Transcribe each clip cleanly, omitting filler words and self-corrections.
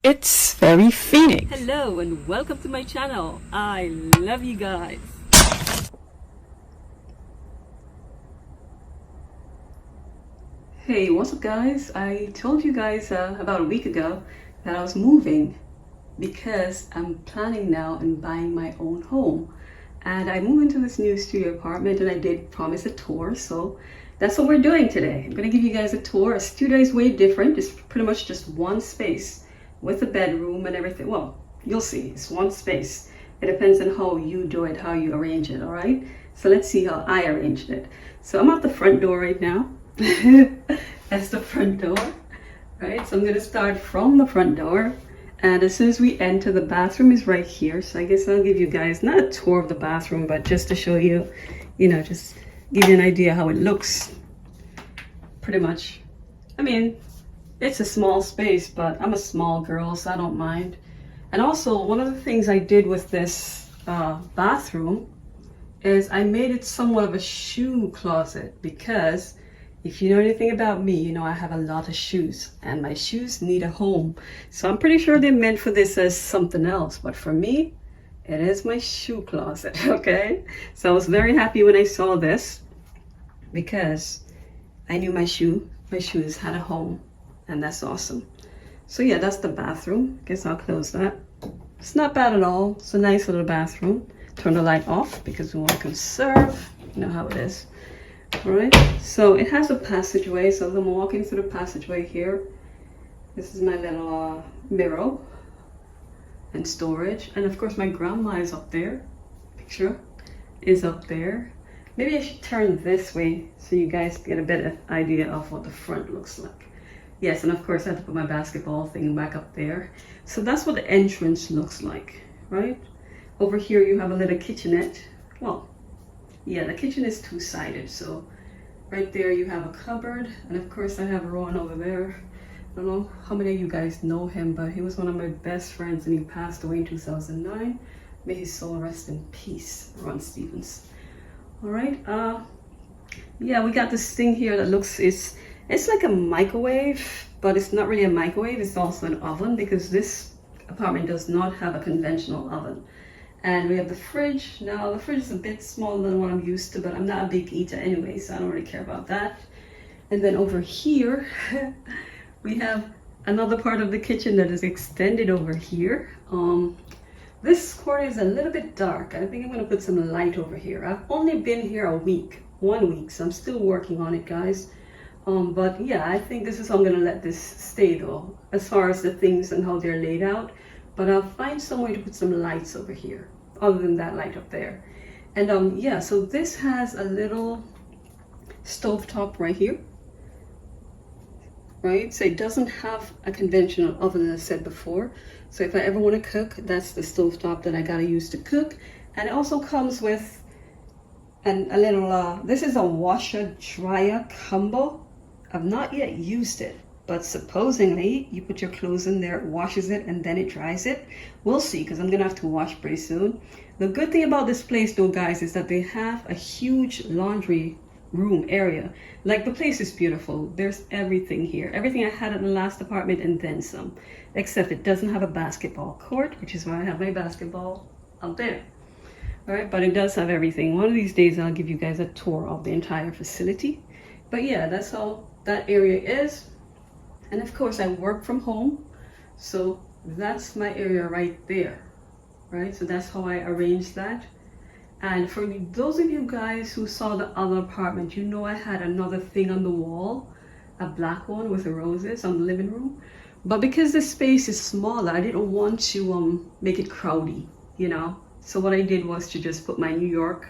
It's very Phoenix. Hello and welcome to my channel. I love you guys. Hey, what's up guys? I told you guys about a week ago that I was moving because I'm planning now and buying my own home. And I moved into this new studio apartment and I did promise a tour, so that's what we're doing today. I'm gonna give you guys a tour. A studio is way different. It's pretty much just one space with a bedroom and everything. Well, you'll see, it's one space. It depends on how you do it, how you arrange it, all right? So let's see how I arranged it. So I'm at the front door right now. That's the front door, right? So I'm gonna start from the front door. And as soon as we enter, the bathroom is right here. So I guess I'll give you guys, not a tour of the bathroom, but just to show you, just give you an idea how it looks. Pretty much. I mean, it's a small space, but I'm a small girl, so I don't mind. And also, one of the things I did with this bathroom is I made it somewhat of a shoe closet, because if you know anything about me, you know I have a lot of shoes and my shoes need a home. So I'm pretty sure they're meant for this as something else, but for me, it is my shoe closet, okay? So I was very happy when I saw this because I knew my shoes had a home, and that's awesome. So yeah, that's the bathroom. Guess I'll close that. It's not bad at all. It's a nice little bathroom. Turn the light off because we want to conserve. You know how it is. All right, so it has a passageway. So as I'm walking through the passageway here, this is my little mirror and storage. And of course my grandma is up there. Picture is up there. Maybe I should turn this way so you guys get a better idea of what the front looks like. Yes, and of course I have to put my basketball thing back up there. So that's what the entrance looks like, right? Over here you have a little kitchenette. Well, yeah, the kitchen is two-sided. So right there you have a cupboard, and of course I have Ron over there. I don't know how many of you guys know him, but he was one of my best friends and he passed away in 2009. May his soul rest in peace, Ron Stevens. All right, yeah, we got this thing here that looks, it's like a microwave, but it's not really a microwave. It's also an oven, because this apartment does not have a conventional oven. And we have the fridge. Now the fridge is a bit smaller than what I'm used to, but I'm not a big eater anyway, so I don't really care about that. And then over here, we have another part of the kitchen that is extended over here. This corner is a little bit dark. I think I'm gonna put some light over here. I've only been here 1 week, so I'm still working on it, guys. But yeah, I think this is how I'm gonna let this stay though, as far as the things and how they're laid out. But I'll find some way to put some lights over here, other than that light up there. And yeah, so this has a little stovetop right here, right? So it doesn't have a conventional oven, as I said before. So if I ever want to cook, that's the stovetop that I gotta use to cook. And it also comes with a little, this is a washer dryer combo. I've not yet used it, but supposedly you put your clothes in there, it washes it, and then it dries it. We'll see, because I'm gonna have to wash pretty soon. The good thing about this place though, guys, is that they have a huge laundry room area. Like, the place is beautiful. There's everything here, everything I had in the last apartment and then some, except it doesn't have a basketball court, which is why I have my basketball out there. All right, but it does have everything. One of these days I'll give you guys a tour of the entire facility. But yeah, that's how that area is. And of course I work from home, so that's my area right there, right? So that's how I arranged that. And for those of you guys who saw the other apartment, you know I had another thing on the wall, a black one with the roses on the living room. But because the space is smaller, I didn't want to make it crowdy, So what I did was to just put my New York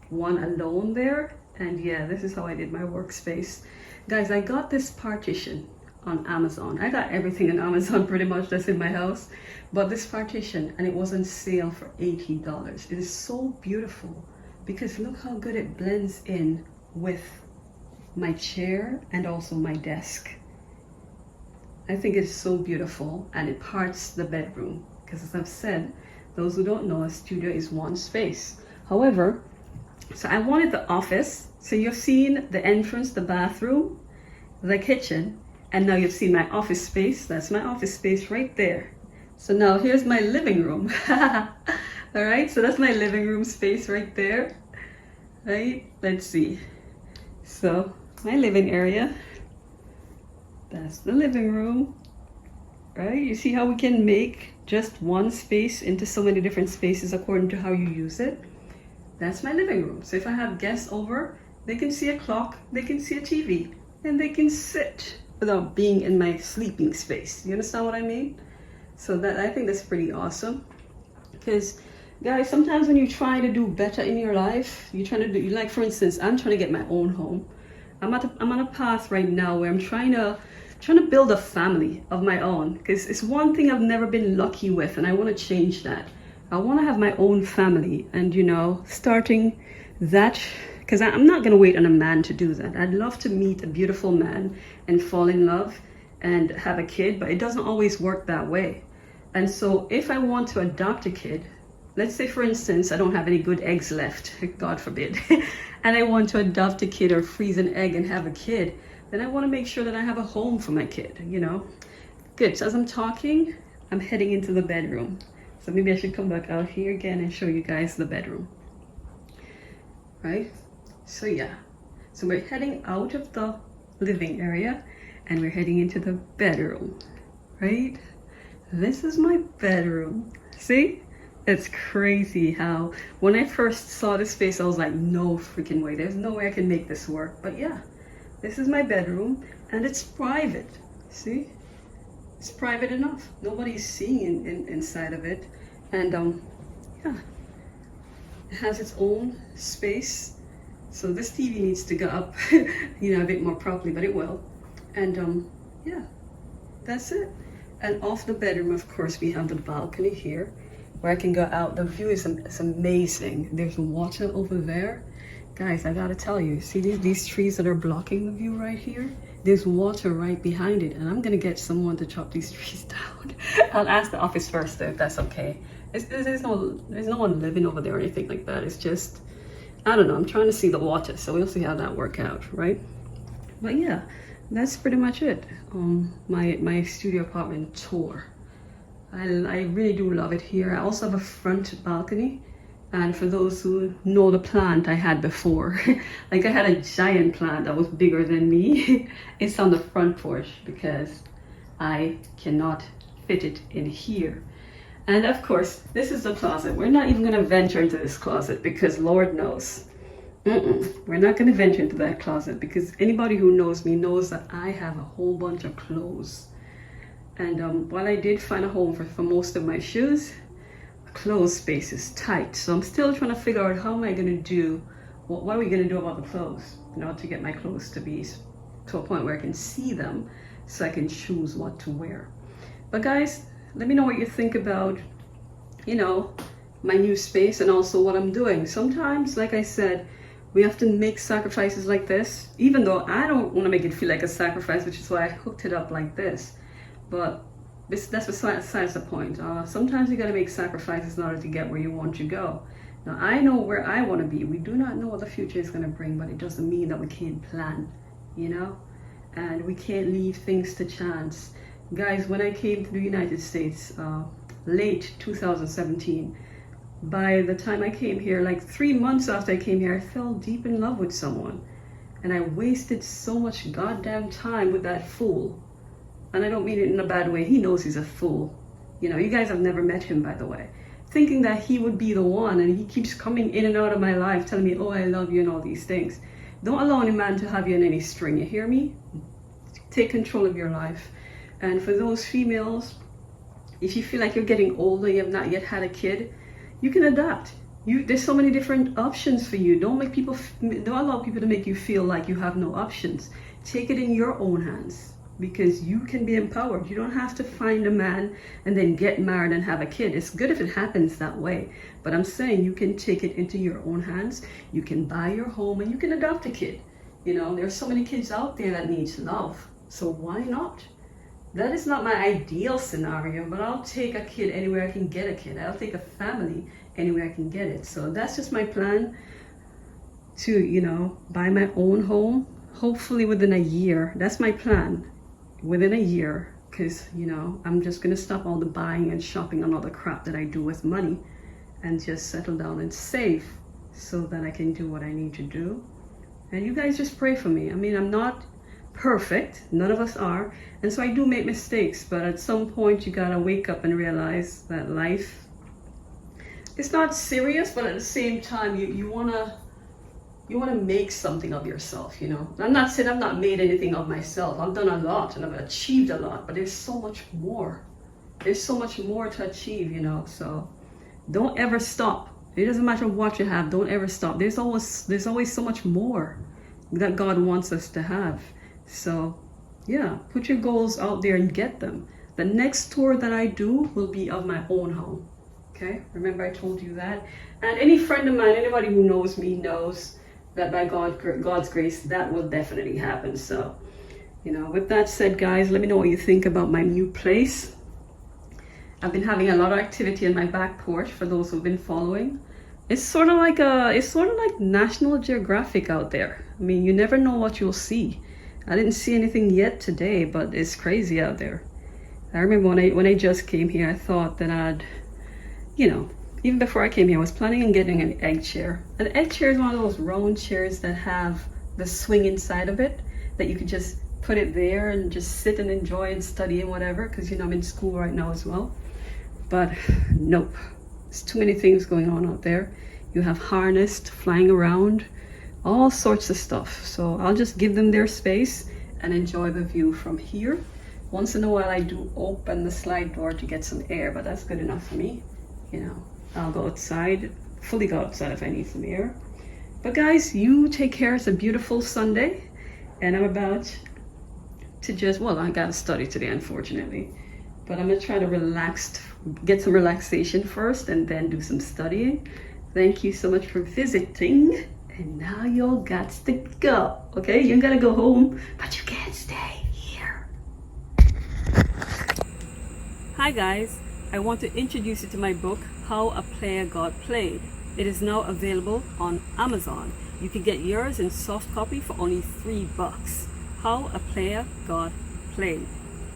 one alone there. And yeah, this is how I did my workspace. Guys, I got this partition on Amazon. I got everything on Amazon pretty much that's in my house. But this partition, and it was on sale for $80. It is so beautiful because look how good it blends in with my chair and also my desk. I think it's so beautiful, and it parts the bedroom because, as I've said, those who don't know, a studio is one space. However, so I wanted the office. So you've seen the entrance, the bathroom, the kitchen, And now you've seen my office space. That's my office space right there. So now here's my living room. All right, so that's my living room space right there. Right, let's see. So my living area, that's the living room. Right, you see how we can make just one space into so many different spaces according to how you use it. That's my living room. So if I have guests over, they can see a clock, they can see a TV, and they can sit without being in my sleeping space. You understand what I mean? So that, I think that's pretty awesome. Because guys, sometimes when you try to do better in your life, you're trying to do, like for instance, I'm trying to get my own home. I'm on a path right now where I'm trying to build a family of my own, because it's one thing I've never been lucky with, and I want to change that. I want to have my own family, and you know, starting that, because I'm not going to wait on a man to do that. I'd love to meet a beautiful man and fall in love and have a kid, but it doesn't always work that way. And so if I want to adopt a kid, let's say for instance, I don't have any good eggs left, God forbid, and I want to adopt a kid or freeze an egg and have a kid, then I want to make sure that I have a home for my kid, you know? Good, so as I'm talking, I'm heading into the bedroom. So maybe I should come back out here again and show you guys the bedroom. Right? So yeah, so we're heading out of the living area and we're heading into the bedroom, right? This is my bedroom. See? It's crazy how when I first saw this space, I was like, no freaking way. There's no way I can make this work. But yeah, this is my bedroom and it's private. See? It's private enough. Nobody's seeing inside of it. And yeah, it has its own space. So this TV needs to go up, you know, a bit more properly, but it will. And yeah, that's it. And off the bedroom, of course, we have the balcony here where I can go out. The view is amazing. There's water over there. Guys, I gotta tell you, see these trees that are blocking the view right here? There's water right behind it, and I'm gonna get someone to chop these trees down. I'll ask the office first if that's okay. There's no one living over there or anything like that. It's just, I don't know, I'm trying to see the water, so we'll see how that works out, right? But yeah, that's pretty much it. My studio apartment tour. I really do love it here. I also have a front balcony. And for those who know the plant I had before, like I had a giant plant that was bigger than me. It's on the front porch because I cannot fit it in here. And of course, this is the closet. We're not even gonna venture into this closet because Lord knows, we're not gonna venture into that closet because anybody who knows me knows that I have a whole bunch of clothes. And while I did find a home for most of my shoes, clothes space is tight. So I'm still trying to figure out how am I gonna do, what are we gonna do about the clothes, you know, to get my clothes to be to a point where I can see them so I can choose what to wear. But guys, let me know what you think about, you know, my new space and also what I'm doing. Sometimes, like I said, we have to make sacrifices like this, even though I don't want to make it feel like a sacrifice, which is why I hooked it up like this. But that's besides the point. Sometimes you got to make sacrifices in order to get where you want to go. Now, I know where I want to be. We do not know what the future is going to bring, but it doesn't mean that we can't plan, you know? And we can't leave things to chance. Guys, when I came to the United States, late 2017, by the time I came here, like 3 months after I came here, I fell deep in love with someone. And I wasted so much goddamn time with that fool. And I don't mean it in a bad way. He knows he's a fool. You know, you guys have never met him, by the way. Thinking that he would be the one, and he keeps coming in and out of my life, telling me, oh, I love you and all these things. Don't allow any man to have you in any string, you hear me? Take control of your life. And for those females, if you feel like you're getting older, you have not yet had a kid, you can adopt. There's so many different options for you. Don't allow people to make you feel like you have no options. Take it in your own hands. Because you can be empowered. You don't have to find a man and then get married and have a kid. It's good if it happens that way. But I'm saying you can take it into your own hands. You can buy your home and you can adopt a kid. You know, there's so many kids out there that needs love. So why not? That is not my ideal scenario, but I'll take a kid anywhere I can get a kid. I'll take a family anywhere I can get it. So that's just my plan to, you know, buy my own home, hopefully within a year. That's my plan. within a year, because you know I'm just gonna stop all the buying and shopping and all the crap that I do with money and just settle down and save so that I can do what I need to do. And you guys just pray for me. I mean, I'm not perfect, none of us are, and so I do make mistakes, but at some point you gotta wake up and realize that life, it's not serious, but at the same time you wanna make something of yourself, you know. I'm not saying I've not made anything of myself. I've done a lot and I've achieved a lot, but there's so much more. There's so much more to achieve, you know. So don't ever stop. It doesn't matter what you have, don't ever stop. There's always so much more that God wants us to have. So yeah, put your goals out there and get them. The next tour that I do will be of my own home. Okay, remember I told you that. And any friend of mine, anybody who knows me knows that by God's grace, that will definitely happen. So, you know, with that said, guys, let me know what you think about my new place. I've been having a lot of activity in my back porch for those who've been following. It's sort of like National Geographic out there. I mean, you never know what you'll see. I didn't see anything yet today, but it's crazy out there. I remember when I just came here, I thought that I'd, you know, even before I came here, I was planning on getting an egg chair. An egg chair is one of those round chairs that have the swing inside of it, that you could just put it there and just sit and enjoy and study and whatever, because you know I'm in school right now as well. But nope, there's too many things going on out there. You have harnessed, flying around, all sorts of stuff. So I'll just give them their space and enjoy the view from here. Once in a while I do open the slide door to get some air, but that's good enough for me, you know. I'll go outside, fully go outside if I need some air. But guys, you take care. It's a beautiful Sunday, and I'm about to just, well, I gotta study today, unfortunately. But I'm gonna try to get some relaxation first and then do some studying. Thank you so much for visiting. And now you all got to go, okay? You gotta go home, but you can't stay here. Hi guys, I want to introduce you to my book, How a Player Got Played. It is now available on Amazon. You can get yours in soft copy for only $3. How a Player Got Played.